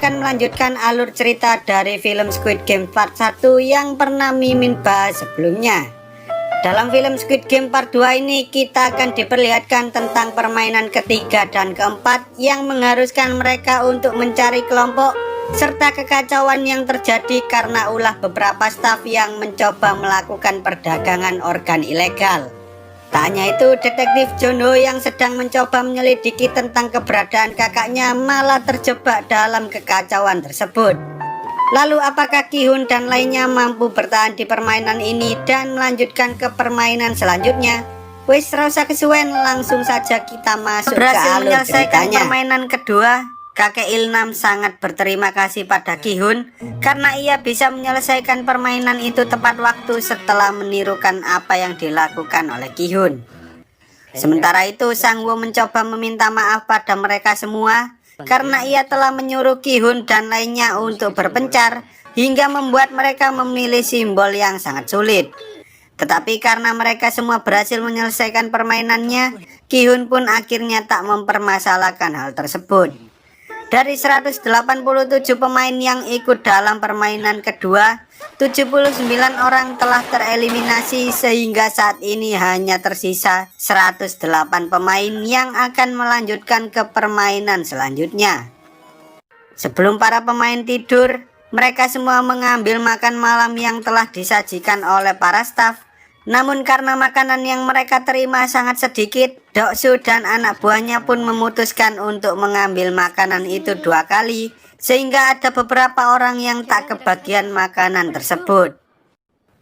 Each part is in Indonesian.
akan melanjutkan alur cerita dari film Squid Game Part 1 yang pernah Mimin bahas sebelumnya. Dalam film Squid Game Part 2 ini kita akan diperlihatkan tentang permainan ketiga dan keempat yang mengharuskan mereka untuk mencari kelompok serta kekacauan yang terjadi karena ulah beberapa staf yang mencoba melakukan perdagangan organ ilegal. Tak hanya itu, detektif John Ho yang sedang mencoba menyelidiki tentang keberadaan kakaknya malah terjebak dalam kekacauan tersebut. Lalu apakah Ki-hun dan lainnya mampu bertahan di permainan ini dan melanjutkan ke permainan selanjutnya? Wis rasa kesuwen, langsung saja kita masuk ke alur ceritanya. Permainan kedua, kakek Ilnam sangat berterima kasih pada Ki-hun karena ia bisa menyelesaikan permainan itu tepat waktu setelah menirukan apa yang dilakukan oleh Ki-hun. Sementara itu Sang Woo mencoba meminta maaf pada mereka semua karena ia telah menyuruh Ki-hun dan lainnya untuk berpencar hingga membuat mereka memilih simbol yang sangat sulit. Tetapi karena mereka semua berhasil menyelesaikan permainannya, Ki-hun pun akhirnya tak mempermasalahkan hal tersebut. Dari 187 pemain yang ikut dalam permainan kedua, 79 orang telah tereliminasi sehingga saat ini hanya tersisa 108 pemain yang akan melanjutkan ke permainan selanjutnya. Sebelum para pemain tidur, mereka semua mengambil makan malam yang telah disajikan oleh para staf. Namun karena makanan yang mereka terima sangat sedikit, Deok-su dan anak buahnya pun memutuskan untuk mengambil makanan itu 2 kali, sehingga ada beberapa orang yang tak kebagian makanan tersebut.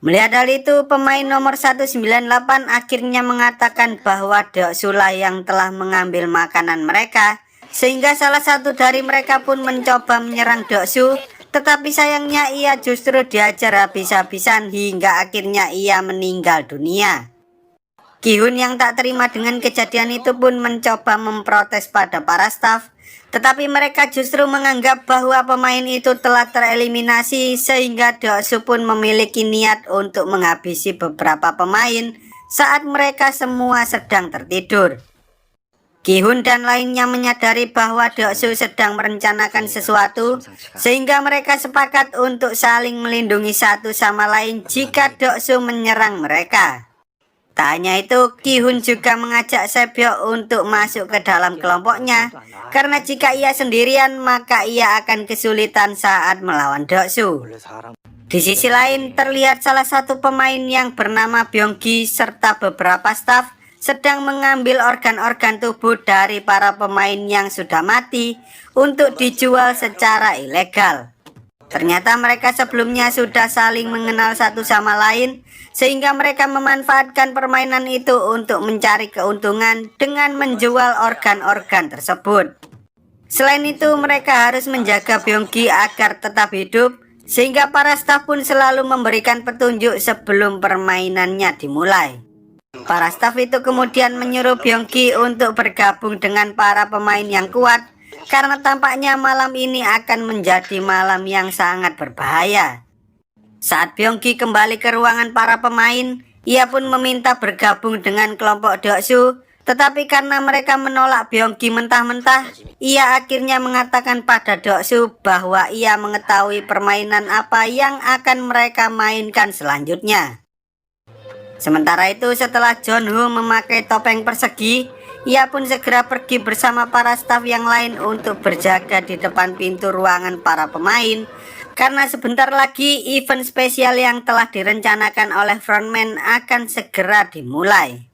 Melihat hal itu, pemain nomor 198 akhirnya mengatakan bahwa Deok-su lah yang telah mengambil makanan mereka, sehingga salah satu dari mereka pun mencoba menyerang Deok-su. Tetapi sayangnya ia justru diajar habis-habisan hingga akhirnya ia meninggal dunia. Ki-hun yang tak terima dengan kejadian itu pun mencoba memprotes pada para staf. Tetapi mereka justru menganggap bahwa pemain itu telah tereliminasi sehingga Deok-su pun memiliki niat untuk menghabisi beberapa pemain saat mereka semua sedang tertidur. Ki-hun dan lainnya menyadari bahwa Deok-su sedang merencanakan sesuatu sehingga mereka sepakat untuk saling melindungi satu sama lain jika Deok-su menyerang mereka. Tak hanya itu, Ki-hun juga mengajak Sae-byeok untuk masuk ke dalam kelompoknya karena jika ia sendirian maka ia akan kesulitan saat melawan Deok-su. Di sisi lain, terlihat salah satu pemain yang bernama Byung-gi serta beberapa staf sedang mengambil organ-organ tubuh dari para pemain yang sudah mati untuk dijual secara ilegal. Ternyata mereka sebelumnya sudah saling mengenal satu sama lain, sehingga mereka memanfaatkan permainan itu untuk mencari keuntungan dengan menjual organ-organ tersebut. Selain itu, mereka harus menjaga Byung-gi agar tetap hidup, sehingga para staf pun selalu memberikan petunjuk sebelum permainannya dimulai. Para staf itu kemudian menyuruh Byung-gi untuk bergabung dengan para pemain yang kuat karena tampaknya malam ini akan menjadi malam yang sangat berbahaya. Saat Byung-gi kembali ke ruangan para pemain, ia pun meminta bergabung dengan kelompok Deok-su, tetapi karena mereka menolak Byung-gi mentah-mentah, ia akhirnya mengatakan pada Deok-su bahwa ia mengetahui permainan apa yang akan mereka mainkan selanjutnya. Sementara itu, setelah John Ho memakai topeng persegi, ia pun segera pergi bersama para staf yang lain untuk berjaga di depan pintu ruangan para pemain karena sebentar lagi event spesial yang telah direncanakan oleh frontman akan segera dimulai.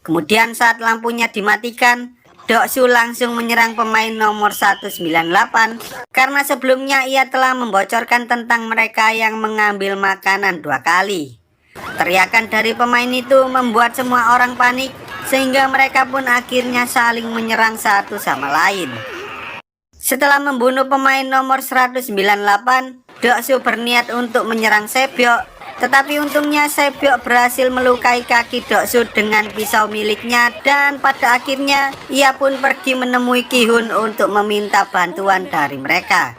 Kemudian saat lampunya dimatikan, Deok-su langsung menyerang pemain nomor 198 karena sebelumnya ia telah membocorkan tentang mereka yang mengambil makanan 2 kali. Teriakan dari pemain itu membuat semua orang panik sehingga mereka pun akhirnya saling menyerang satu sama lain. Setelah membunuh pemain nomor 198, Deok-su berniat untuk menyerang Sae-byeok, tetapi untungnya Sae-byeok berhasil melukai kaki Deok-su dengan pisau miliknya dan pada akhirnya ia pun pergi menemui Ki-hun untuk meminta bantuan dari mereka.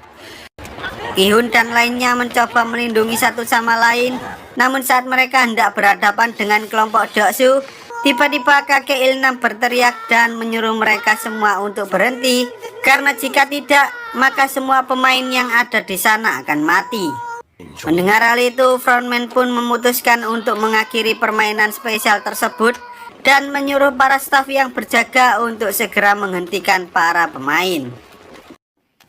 Ki-hun dan lainnya mencoba melindungi satu sama lain, namun saat mereka hendak berhadapan dengan kelompok Deok-su, Tiba-tiba kakek Ilnam berteriak dan menyuruh mereka semua untuk berhenti, karena jika tidak, maka semua pemain yang ada di sana akan mati. Mendengar hal itu, frontman pun memutuskan untuk mengakhiri permainan spesial tersebut dan menyuruh para staf yang berjaga untuk segera menghentikan para pemain.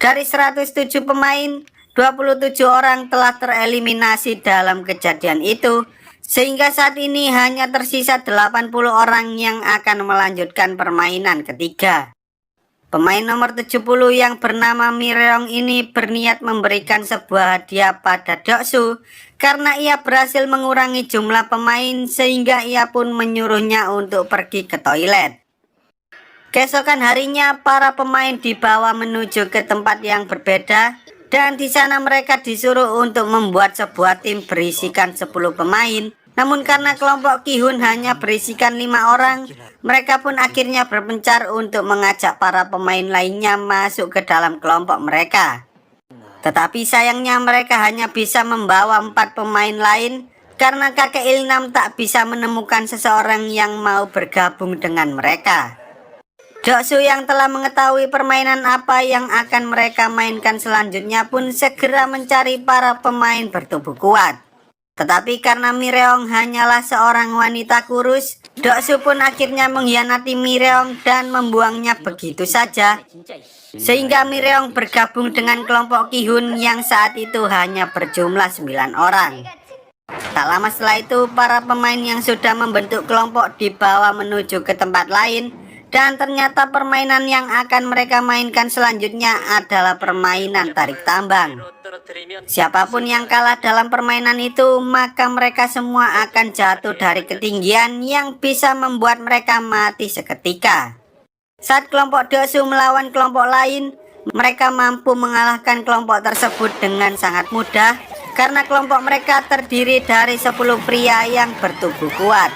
Dari 107 pemain, 27 orang telah tereliminasi dalam kejadian itu, sehingga saat ini hanya tersisa 80 orang yang akan melanjutkan permainan ketiga. Pemain nomor 70 yang bernama Mireong ini berniat memberikan sebuah hadiah pada Deoksu karena ia berhasil mengurangi jumlah pemain, sehingga ia pun menyuruhnya untuk pergi ke toilet. Keesokan harinya, para pemain dibawa menuju ke tempat yang berbeda, dan di sana mereka disuruh untuk membuat sebuah tim berisikan 10 pemain. Namun karena kelompok Ki-hun hanya berisikan 5 orang, mereka pun akhirnya berpencar untuk mengajak para pemain lainnya masuk ke dalam kelompok mereka. Tetapi sayangnya mereka hanya bisa membawa 4 pemain lain karena kakek Ilnam tak bisa menemukan seseorang yang mau bergabung dengan mereka. Deoksu yang telah mengetahui permainan apa yang akan mereka mainkan selanjutnya pun segera mencari para pemain bertubuh kuat. Tetapi karena Mireong hanyalah seorang wanita kurus, Deoksu pun akhirnya mengkhianati Mireong dan membuangnya begitu saja. Sehingga Mireong bergabung dengan kelompok Ki-hun yang saat itu hanya berjumlah 9 orang. Tak lama setelah itu, para pemain yang sudah membentuk kelompok dibawa menuju ke tempat lain, dan ternyata permainan yang akan mereka mainkan selanjutnya adalah permainan tarik tambang. Siapapun yang kalah dalam permainan itu, maka mereka semua akan jatuh dari ketinggian yang bisa membuat mereka mati seketika. Saat kelompok Deoksu melawan kelompok lain, mereka mampu mengalahkan kelompok tersebut dengan sangat mudah karena kelompok mereka terdiri dari 10 pria yang bertubuh kuat.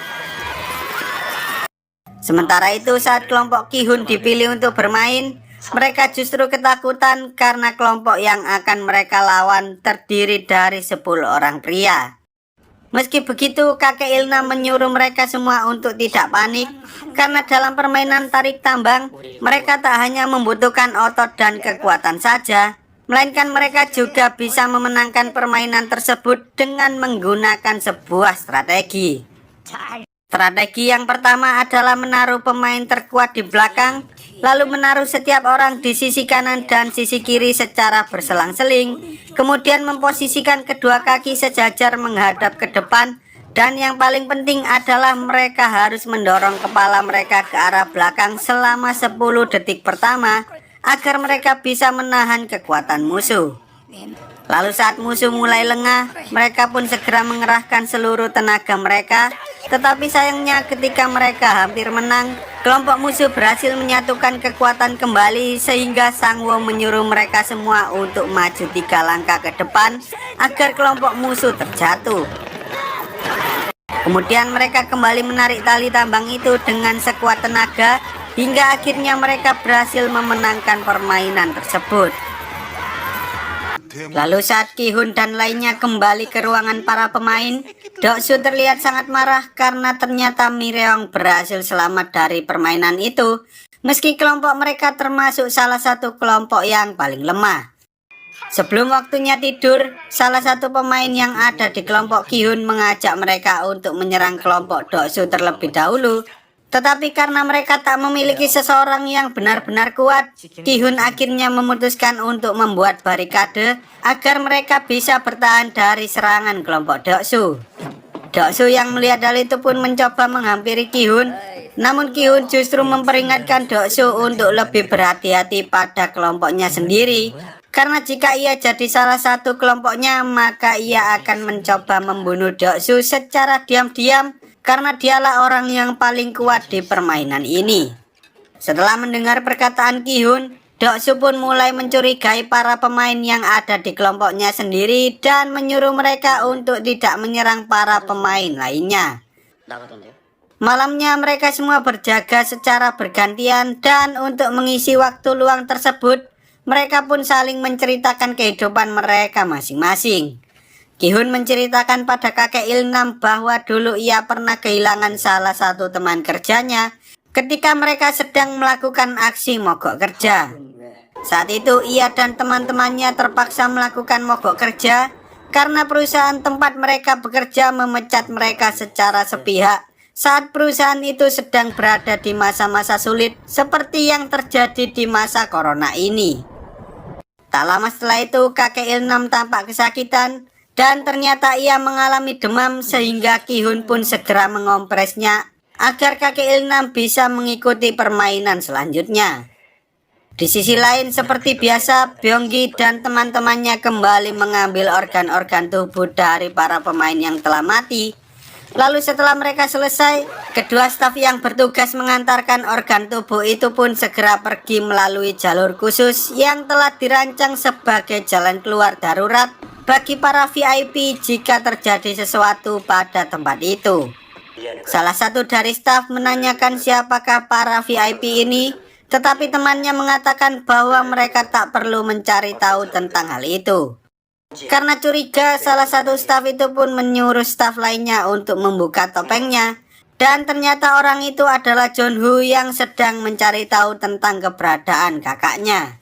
Sementara itu, saat kelompok Ki-hun dipilih untuk bermain, mereka justru ketakutan karena kelompok yang akan mereka lawan terdiri dari 10 orang pria. Meski begitu, kakek Ilnam menyuruh mereka semua untuk tidak panik, karena dalam permainan tarik tambang, mereka tak hanya membutuhkan otot dan kekuatan saja, melainkan mereka juga bisa memenangkan permainan tersebut dengan menggunakan sebuah strategi. Strategi yang pertama adalah menaruh pemain terkuat di belakang, lalu menaruh setiap orang di sisi kanan dan sisi kiri secara berselang-seling, kemudian memposisikan kedua kaki sejajar menghadap ke depan, dan yang paling penting adalah mereka harus mendorong kepala mereka ke arah belakang selama 10 detik pertama agar mereka bisa menahan kekuatan musuh. Lalu saat musuh mulai lengah, mereka pun segera mengerahkan seluruh tenaga mereka. Tetapi sayangnya ketika mereka hampir menang, kelompok musuh berhasil menyatukan kekuatan kembali, sehingga Sangwoo menyuruh mereka semua untuk maju 3 langkah ke depan agar kelompok musuh terjatuh. Kemudian mereka kembali menarik tali tambang itu dengan sekuat tenaga hingga akhirnya mereka berhasil memenangkan permainan tersebut. Lalu saat Ki-hun dan lainnya kembali ke ruangan para pemain, Deoksu terlihat sangat marah karena ternyata Mireong berhasil selamat dari permainan itu, meski kelompok mereka termasuk salah satu kelompok yang paling lemah. Sebelum waktunya tidur, salah satu pemain yang ada di kelompok Ki-hun mengajak mereka untuk menyerang kelompok Deoksu terlebih dahulu. Tetapi karena mereka tak memiliki seseorang yang benar-benar kuat, Ki-hun akhirnya memutuskan untuk membuat barikade agar mereka bisa bertahan dari serangan kelompok Deoksu. Deoksu yang melihat hal itu pun mencoba menghampiri Ki-hun, namun Ki-hun justru memperingatkan Deoksu untuk lebih berhati-hati pada kelompoknya sendiri, karena jika ia jadi salah satu kelompoknya, maka ia akan mencoba membunuh Deoksu secara diam-diam, karena dialah orang yang paling kuat di permainan ini. Setelah mendengar perkataan Ki-hun, Deoksu pun mulai mencurigai para pemain yang ada di kelompoknya sendiri dan menyuruh mereka untuk tidak menyerang para pemain lainnya. Malamnya mereka semua berjaga secara bergantian, dan untuk mengisi waktu luang tersebut, mereka pun saling menceritakan kehidupan mereka masing-masing. Ki-hun menceritakan pada kakek Il-nam bahwa dulu ia pernah kehilangan salah satu teman kerjanya ketika mereka sedang melakukan aksi mogok kerja. Saat itu ia dan teman-temannya terpaksa melakukan mogok kerja karena perusahaan tempat mereka bekerja memecat mereka secara sepihak saat perusahaan itu sedang berada di masa-masa sulit seperti yang terjadi di masa corona ini. Tak lama setelah itu kakek Il-nam tampak kesakitan dan ternyata ia mengalami demam sehingga Ki-hun pun segera mengompresnya agar kakek Il-nam bisa mengikuti permainan selanjutnya. Di sisi lain seperti biasa, Byung-gi dan teman-temannya kembali mengambil organ-organ tubuh dari para pemain yang telah mati. Lalu setelah mereka selesai, kedua staf yang bertugas mengantarkan organ tubuh itu pun segera pergi melalui jalur khusus yang telah dirancang sebagai jalan keluar darurat bagi para VIP jika terjadi sesuatu pada tempat itu. Salah satu dari staf menanyakan siapakah para VIP ini, tetapi temannya mengatakan bahwa mereka tak perlu mencari tahu tentang hal itu. Karena curiga, salah satu staf itu pun menyuruh staf lainnya untuk membuka topengnya. Dan ternyata orang itu adalah Jeonhu yang sedang mencari tahu tentang keberadaan kakaknya.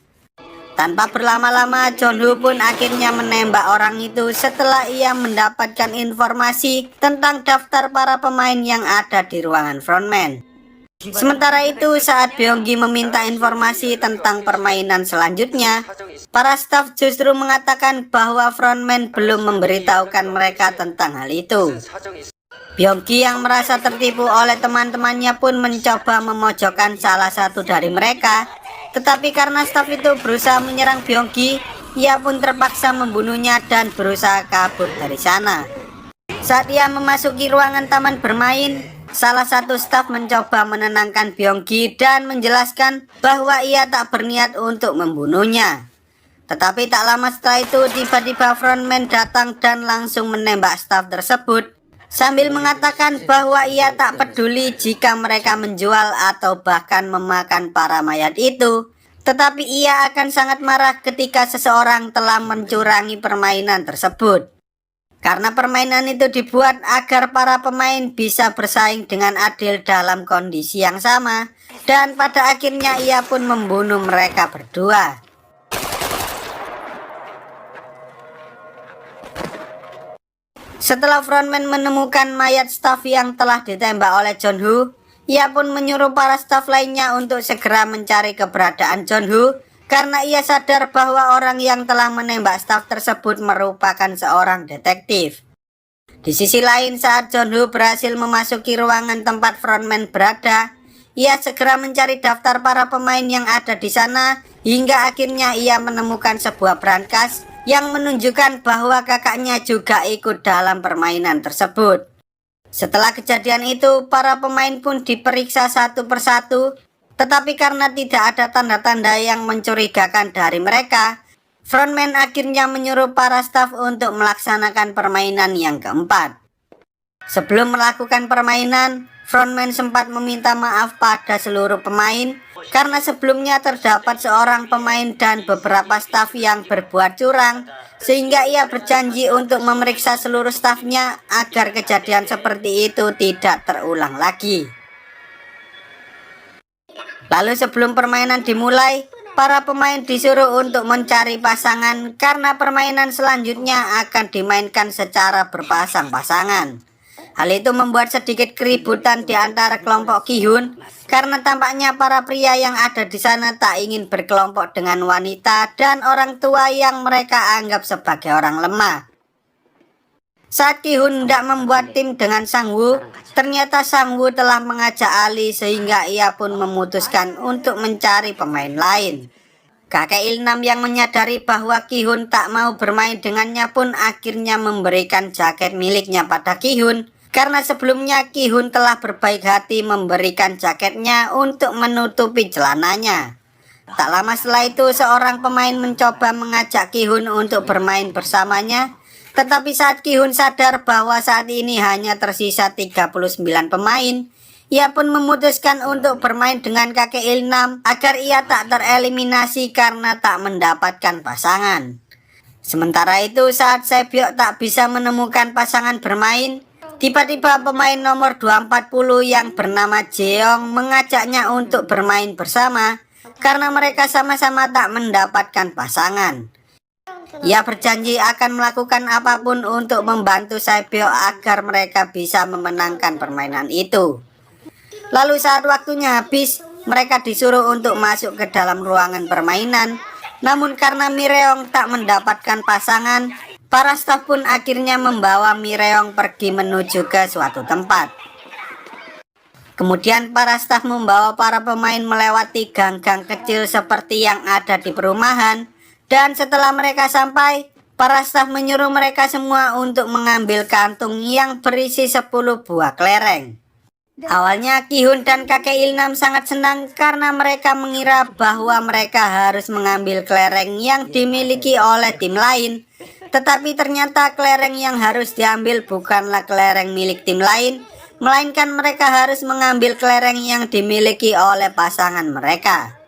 Tanpa berlama-lama, Jeonhu pun akhirnya menembak orang itu setelah ia mendapatkan informasi tentang daftar para pemain yang ada di ruangan frontman. Sementara itu, saat Byung-gi meminta informasi tentang permainan selanjutnya, para staf justru mengatakan bahwa frontman belum memberitahukan mereka tentang hal itu. Byung-gi yang merasa tertipu oleh teman-temannya pun mencoba memojokkan salah satu dari mereka, tetapi karena staf itu berusaha menyerang Byung-gi, ia pun terpaksa membunuhnya dan berusaha kabur dari sana. Saat ia memasuki ruangan taman bermain, salah satu staf mencoba menenangkan Byung-gi dan menjelaskan bahwa ia tak berniat untuk membunuhnya. Tetapi tak lama setelah itu tiba-tiba frontman datang dan langsung menembak staf tersebut sambil mengatakan bahwa ia tak peduli jika mereka menjual atau bahkan memakan para mayat itu. Tetapi ia akan sangat marah ketika seseorang telah mencurangi permainan tersebut. Karena permainan itu dibuat agar para pemain bisa bersaing dengan adil dalam kondisi yang sama, dan pada akhirnya ia pun membunuh mereka berdua. Setelah frontman menemukan mayat staf yang telah ditembak oleh Jeonhu, ia pun menyuruh para staf lainnya untuk segera mencari keberadaan Jeonhu karena ia sadar bahwa orang yang telah menembak staf tersebut merupakan seorang detektif. Di sisi lain, saat Jeonhu berhasil memasuki ruangan tempat frontman berada, ia segera mencari daftar para pemain yang ada di sana hingga akhirnya ia menemukan sebuah brankas yang menunjukkan bahwa kakaknya juga ikut dalam permainan tersebut. Setelah kejadian itu, para pemain pun diperiksa satu persatu. Tetapi karena tidak ada tanda-tanda yang mencurigakan dari mereka, frontman akhirnya menyuruh para staf untuk melaksanakan permainan yang keempat. Sebelum melakukan permainan, frontman sempat meminta maaf pada seluruh pemain karena sebelumnya terdapat seorang pemain dan beberapa staf yang berbuat curang, sehingga ia berjanji untuk memeriksa seluruh stafnya agar kejadian seperti itu tidak terulang lagi. Lalu sebelum permainan dimulai, para pemain disuruh untuk mencari pasangan karena permainan selanjutnya akan dimainkan secara berpasang-pasangan. Hal itu membuat sedikit keributan di antara kelompok Ki-hun karena tampaknya para pria yang ada di sana tak ingin berkelompok dengan wanita dan orang tua yang mereka anggap sebagai orang lemah. Saat Ki-hun hendak membuat tim dengan Sang-woo, ternyata Sang-woo telah mengajak Ali sehingga ia pun memutuskan untuk mencari pemain lain. Kakek Il-nam yang menyadari bahwa Ki-hun tak mau bermain dengannya pun akhirnya memberikan jaket miliknya pada Ki-hun, karena sebelumnya Ki-hun telah berbaik hati memberikan jaketnya untuk menutupi celananya. Tak lama setelah itu seorang pemain mencoba mengajak Ki-hun untuk bermain bersamanya. Tetapi saat Ki-hun sadar bahwa saat ini hanya tersisa 39 pemain, ia pun memutuskan untuk bermain dengan kakek Il-nam agar ia tak tereliminasi karena tak mendapatkan pasangan. Sementara itu saat Sebyok tak bisa menemukan pasangan bermain, tiba-tiba pemain nomor 240 yang bernama Jeong mengajaknya untuk bermain bersama karena mereka sama-sama tak mendapatkan pasangan. Ia berjanji akan melakukan apapun untuk membantu Sebyok agar mereka bisa memenangkan permainan itu. Lalu saat waktunya habis, mereka disuruh untuk masuk ke dalam ruangan permainan. Namun karena Mireong tak mendapatkan pasangan, para staf pun akhirnya membawa Mireong pergi menuju ke suatu tempat. Kemudian para staf membawa para pemain melewati gang-gang kecil seperti yang ada di perumahan. Dan setelah mereka sampai, para staf menyuruh mereka semua untuk mengambil kantung yang berisi 10 buah kelereng. Awalnya Ki-hun dan kakek Ilnam sangat senang karena mereka mengira bahwa mereka harus mengambil kelereng yang dimiliki oleh tim lain. Tetapi ternyata kelereng yang harus diambil bukanlah kelereng milik tim lain, melainkan mereka harus mengambil kelereng yang dimiliki oleh pasangan mereka.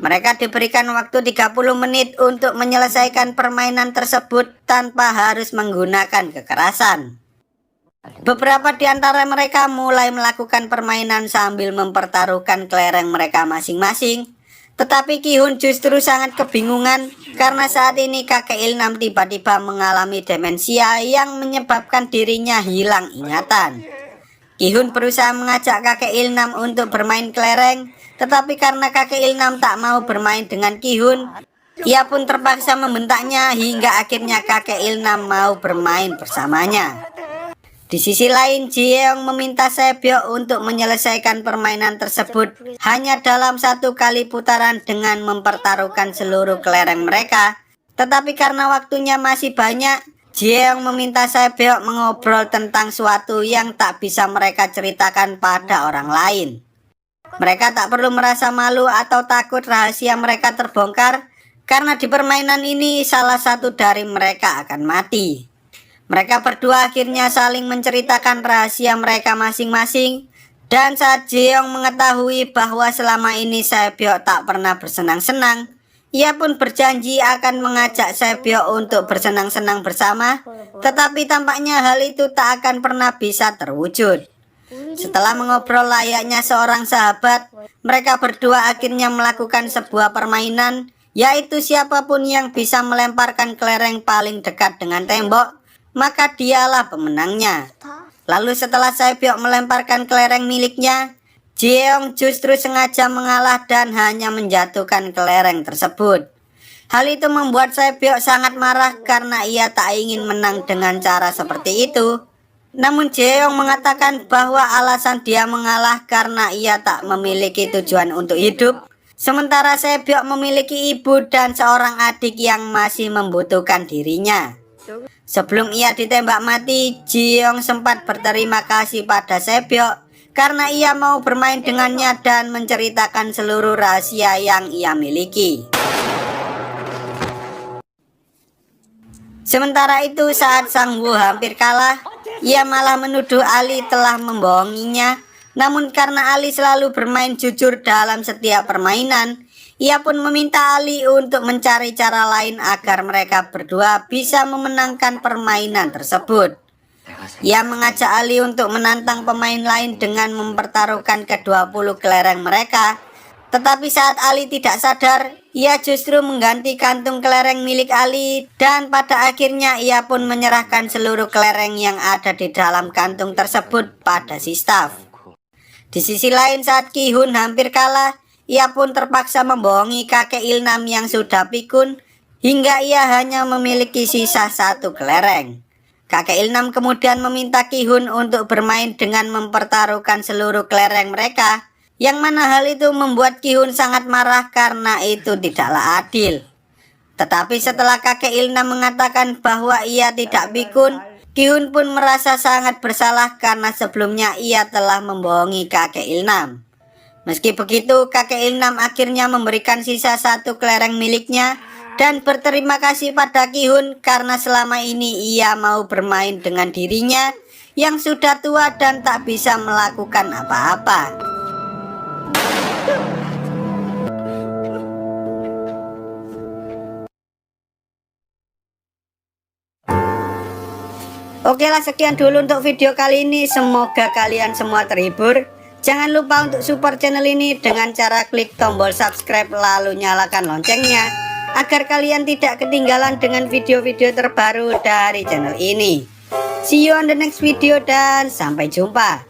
Mereka diberikan waktu 30 menit untuk menyelesaikan permainan tersebut tanpa harus menggunakan kekerasan. Beberapa di antara mereka mulai melakukan permainan sambil mempertaruhkan kelereng mereka masing-masing. Tetapi Ki-hun justru sangat kebingungan karena saat ini kakek Ilnam tiba-tiba mengalami demensia yang menyebabkan dirinya hilang ingatan. Ki-hun berusaha mengajak kakek Ilnam untuk bermain kelereng, tetapi karena kakek Ilnam tak mau bermain dengan Ki-hun, ia pun terpaksa membentaknya hingga akhirnya kakek Ilnam mau bermain bersamanya. Di sisi lain, Jeong meminta Sebyok untuk menyelesaikan permainan tersebut hanya dalam 1 kali putaran dengan mempertaruhkan seluruh kelereng mereka. Tetapi karena waktunya masih banyak, Jeong meminta Sebyok mengobrol tentang suatu yang tak bisa mereka ceritakan pada orang lain. Mereka tak perlu merasa malu atau takut rahasia mereka terbongkar, karena di permainan ini salah satu dari mereka akan mati. Mereka berdua akhirnya saling menceritakan rahasia mereka masing-masing. Dan saat Jeong mengetahui bahwa selama ini Sebyok tak pernah bersenang-senang, ia pun berjanji akan mengajak Sebyok untuk bersenang-senang bersama. Tetapi tampaknya hal itu tak akan pernah bisa terwujud. Setelah mengobrol layaknya seorang sahabat, mereka berdua akhirnya melakukan sebuah permainan, yaitu siapapun yang bisa melemparkan kelereng paling dekat dengan tembok, maka dialah pemenangnya. Lalu setelah Sebyok melemparkan kelereng miliknya, Jeong justru sengaja mengalah dan hanya menjatuhkan kelereng tersebut. Hal itu membuat Sebyok sangat marah karena ia tak ingin menang dengan cara seperti itu. Namun Jeong mengatakan bahwa alasan dia mengalah karena ia tak memiliki tujuan untuk hidup. Sementara Sebyok memiliki ibu dan seorang adik yang masih membutuhkan dirinya. Sebelum ia ditembak mati, Jeong sempat berterima kasih pada Sebyok karena ia mau bermain dengannya dan menceritakan seluruh rahasia yang ia miliki. Sementara itu saat Sang Woo hampir kalah, ia malah menuduh Ali telah membohonginya. Namun karena Ali selalu bermain jujur dalam setiap permainan, ia pun meminta Ali untuk mencari cara lain agar mereka berdua bisa memenangkan permainan tersebut. Ia mengajak Ali untuk menantang pemain lain dengan mempertaruhkan ke-20 kelereng mereka. Tetapi saat Ali tidak sadar, ia justru mengganti kantung kelereng milik Ali dan pada akhirnya ia pun menyerahkan seluruh kelereng yang ada di dalam kantung tersebut pada si staf. Di sisi lain saat Ki-hun hampir kalah, ia pun terpaksa membohongi kakek Ilnam yang sudah pikun hingga ia hanya memiliki sisa 1 kelereng. Kakek Ilnam kemudian meminta Ki-hun untuk bermain dengan mempertaruhkan seluruh kelereng mereka. Yang mana hal itu membuat Ki-hun sangat marah karena itu tidaklah adil. Tetapi setelah kakek Ilnam mengatakan bahwa ia tidak pikun, Ki-hun pun merasa sangat bersalah karena sebelumnya ia telah membohongi kakek Ilnam. Meski begitu, kakek Ilnam akhirnya memberikan sisa 1 kelereng miliknya dan berterima kasih pada Ki-hun karena selama ini ia mau bermain dengan dirinya yang sudah tua dan tak bisa melakukan apa-apa. Oke lah, sekian dulu untuk video kali ini. Semoga kalian semua terhibur. Jangan lupa untuk support channel ini dengan cara klik tombol subscribe lalu nyalakan loncengnya, agar kalian tidak ketinggalan dengan video-video terbaru dari channel ini. See you on the next video dan sampai jumpa.